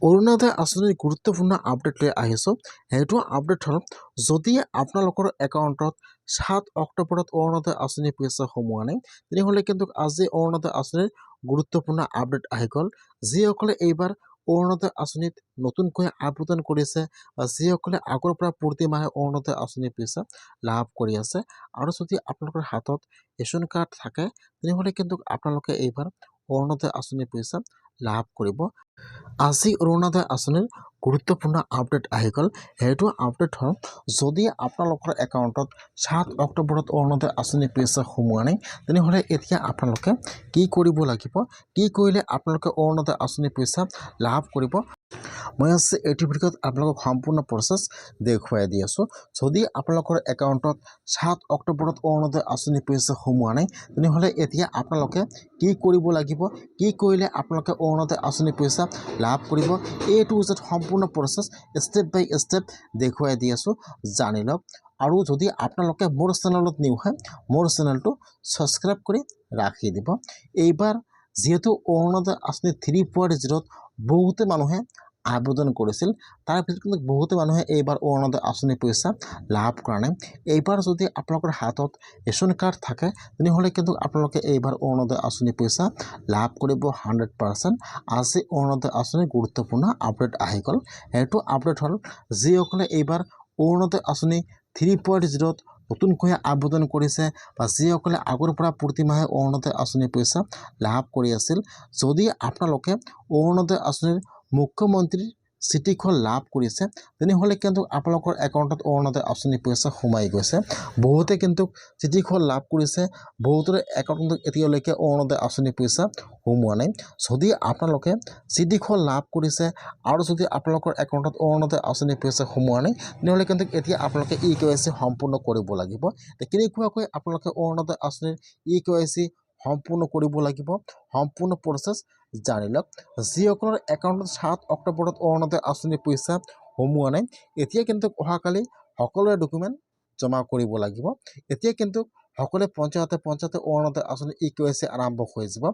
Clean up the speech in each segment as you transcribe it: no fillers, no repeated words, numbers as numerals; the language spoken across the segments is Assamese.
অৰুণোদয় আঁচনিৰ গুৰুত্বপূৰ্ণ আপডেট লৈ আহিছোঁ। সেইটো আপডেট হ'ল, যদি আপোনালোকৰ একাউণ্টত 7 অক্টোবৰত অৰুণোদয় আঁচনিৰ পইচা সোমোৱা নাই, তেনেহ'লে কিন্তু আজি অৰুণোদয় আঁচনিৰ গুৰুত্বপূৰ্ণ আপডেট আহি গ'ল। যিসকলে এইবাৰ অৰুণোদয় আঁচনিত নতুনকৈ আবেদন কৰিছে বা যিসকলে আগৰ পৰা প্ৰতি মাহে অৰুণোদয় আঁচনিৰ পইচা লাভ কৰি আছে, আৰু যদি আপোনালোকৰ হাতত ৰেচন কাৰ্ড থাকে, তেনেহ'লে কিন্তু আপোনালোকে এইবাৰ অৰুণোদয় আঁচনিৰ পইচা লাভ কৰিব। আজি অৰুণোদয় আঁচনিৰ গুৰুত্বপূৰ্ণ আপডেট আহি গ'ল। সেইটো আপডেট হ'ল, যদি আপোনালোকৰ একাউণ্টত 7 অক্টোবৰত অৰুণোদয় আঁচনিৰ পইচা সোমোৱা নাই, তেনেহ'লে এতিয়া আপোনালোকে কি কৰিব লাগিব, কি কৰিলে আপোনালোকে অৰুণোদয় আঁচনিৰ পইচা লাভ কৰিব। মই আজি এইটো ভিডিঅ'ত আপোনালোকক সম্পূৰ্ণ প্ৰচেছ দেখুৱাই দি আছোঁ। যদি আপোনালোকৰ একাউণ্টত 7 অক্টোবৰত অৰুণোদয় আঁচনিৰ পইচা সোমোৱা নাই, তেনেহ'লে এতিয়া আপোনালোকে কি কৰিব লাগিব, কি কৰিলে আপোনালোকে অৰুণোদয় আঁচনিৰ পইচা লাভ কৰিব, এইটো যেন সম্পূৰ্ণ প্ৰচেছ ষ্টেপ বাই ষ্টেপ দেখুৱাই দি আছোঁ, জানি লওক। আৰু যদি আপোনালোকে মোৰ চেনেলত নিউ হয়, মোৰ চেনেলটো ছাবস্ক্ৰাইব কৰি ৰাখি দিব। এইবাৰ যিহেতু অৰুণোদয় আঁচনি 3.0ত বহুতে মানুহে আবেদন কৰিছিল, তাৰ ভিতৰত কিন্তু বহুতো মানুহে এইবাৰ অৰুণোদয় আঁচনিৰ পইচা লাভ কৰা নাই। এইবাৰ যদি আপোনালোকৰ হাতত ৰেচন কাৰ্ড থাকে, তেনেহ'লে কিন্তু আপোনালোকে এইবাৰ অৰুণোদয় আঁচনিৰ পইচা লাভ কৰিব 100%। আজি অৰুণোদয় আঁচনিৰ গুৰুত্বপূৰ্ণ আপডেট আহি গ'ল। সেইটো আপডেট হ'ল, যিসকলে এইবাৰ অৰুণোদয় আঁচনি 3.0ত নতুনকৈ আবেদন কৰিছে বা যিসকলে আগৰ পৰা প্ৰতিমাহে অৰুণোদয় আঁচনিৰ পইচা লাভ কৰি আছিল, যদি আপোনালোকে অৰুণোদয় আঁচনিৰ মুখ্যমন্ত্ৰীৰ চিঠিখন লাভ কৰিছে, তেনেহ'লে কিন্তু আপোনালোকৰ একাউণ্টত অৰুণোদয় আঁচনিৰ পইচা সোমাই গৈছে। বহুতে কিন্তু চিঠিখন লাভ কৰিছে, বহুতৰে একাউণ্টত এতিয়ালৈকে অৰুণোদয় আঁচনিৰ পইচা সোমোৱা নাই। যদি আপোনালোকে চিঠিখন লাভ কৰিছে আৰু যদি আপোনালোকৰ একাউণ্টত অৰুণোদয় আঁচনিৰ পইচা সোমোৱা নাই, তেনেহ'লে কিন্তু এতিয়া আপোনালোকে EKYC সম্পূৰ্ণ কৰিব লাগিব। কেনেকুৱাকৈ আপোনালোকে অৰুণোদয় আঁচনিৰ EKYC সম্পূৰ্ণ কৰিব লাগিব, সম্পূৰ্ণ প্ৰচেছ জানি লওক। যিসকলৰ একাউণ্টত 7 অক্টোবৰত অৰুণোদয় আঁচনিৰ পইচা সোমোৱা নাই, এতিয়া কিন্তু অহাকালি সকলোৰে ডকুমেণ্ট জমা কৰিব লাগিব। এতিয়া কিন্তু সকলোৱে পঞ্চায়তে অৰুণোদয় আঁচনি EKYC আৰম্ভ হৈ যাব।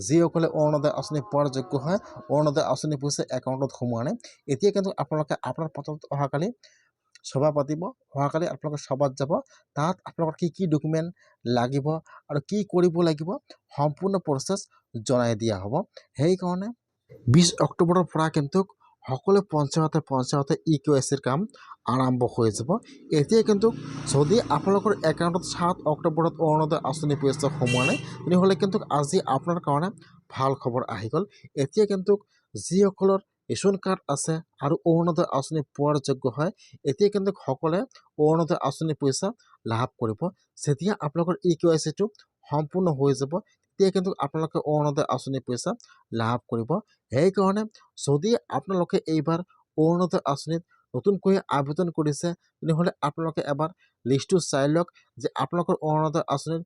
যিসকলে অৰুণোদয় আঁচনি পোৱাৰ যোগ্য হয়, অৰুণোদয় আঁচনিৰ পইচা একাউণ্টত সোমোৱা নাই, এতিয়া কিন্তু আপোনালোকে আপোনাৰ পঞ্চায়তত অহাকালি সভা পাতিব। অহাকালি আপোনালোকে সভাত যাব, তাত আপোনালোকৰ কি ডকুমেণ্ট লাগিব আৰু কি কৰিব লাগিব, সম্পূৰ্ণ প্ৰচেছ জনাই দিয়া হ'ব। সেইকাৰণে 20 অক্টোবৰৰ পৰা কিন্তু সকলো পঞ্চায়তে EKYCৰ কাম আৰম্ভ হৈ যাব। এতিয়া কিন্তু যদি আপোনালোকৰ একাউণ্টত 7 অক্টোবৰত অৰুণোদয় আঁচনিৰ পইচা সোমোৱা নাই, তেনেহ'লে কিন্তু আজি আপোনাৰ কাৰণে ভাল খবৰ আহি গ'ল। এতিয়া কিন্তু যিসকলৰ ৰেচন কাৰ্ড আছে আৰু অৰুণোদয় আঁচনি পোৱাৰ যোগ্য হয়, এতিয়া কিন্তু সকলোৱে অৰুণোদয় আঁচনিৰ পইচা লাভ কৰিব। যেতিয়া আপোনালোকৰ EKYCটো সম্পূৰ্ণ হৈ যাব, তেতিয়া কিন্তু আপোনালোকে অৰুণোদয় আঁচনিৰ পইচা লাভ কৰিব। সেইকাৰণে যদি আপোনালোকে এইবাৰ অৰুণোদয় আঁচনিত নতুনকৈ আবেদন কৰিছে, তেনেহ'লে আপোনালোকে এবাৰ লিষ্টটো চাই লওক যে আপোনালোকৰ অৰুণোদয় আঁচনিত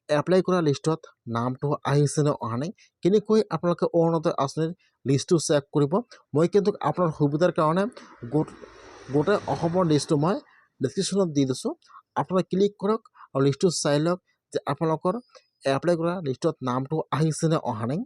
এপ্লাই কৰা লিষ্টত নামটো আহিছে নে অহা নাই। কেনেকৈ আপোনালোকে অৰুণোদয় আঁচনিৰ লিষ্টটো চেক কৰিব, মই কিন্তু আপোনাৰ সুবিধাৰ কাৰণে গোটেই অসমৰ লিষ্টটো মই ডেছক্ৰিপশ্যনত দি দিছোঁ। আপোনালোকে ক্লিক কৰক আৰু লিষ্টটো চাই লওক যে আপোনালোকৰ এপ্লাই কৰা লিষ্টত নামটো আহিছে নে অহা নাই।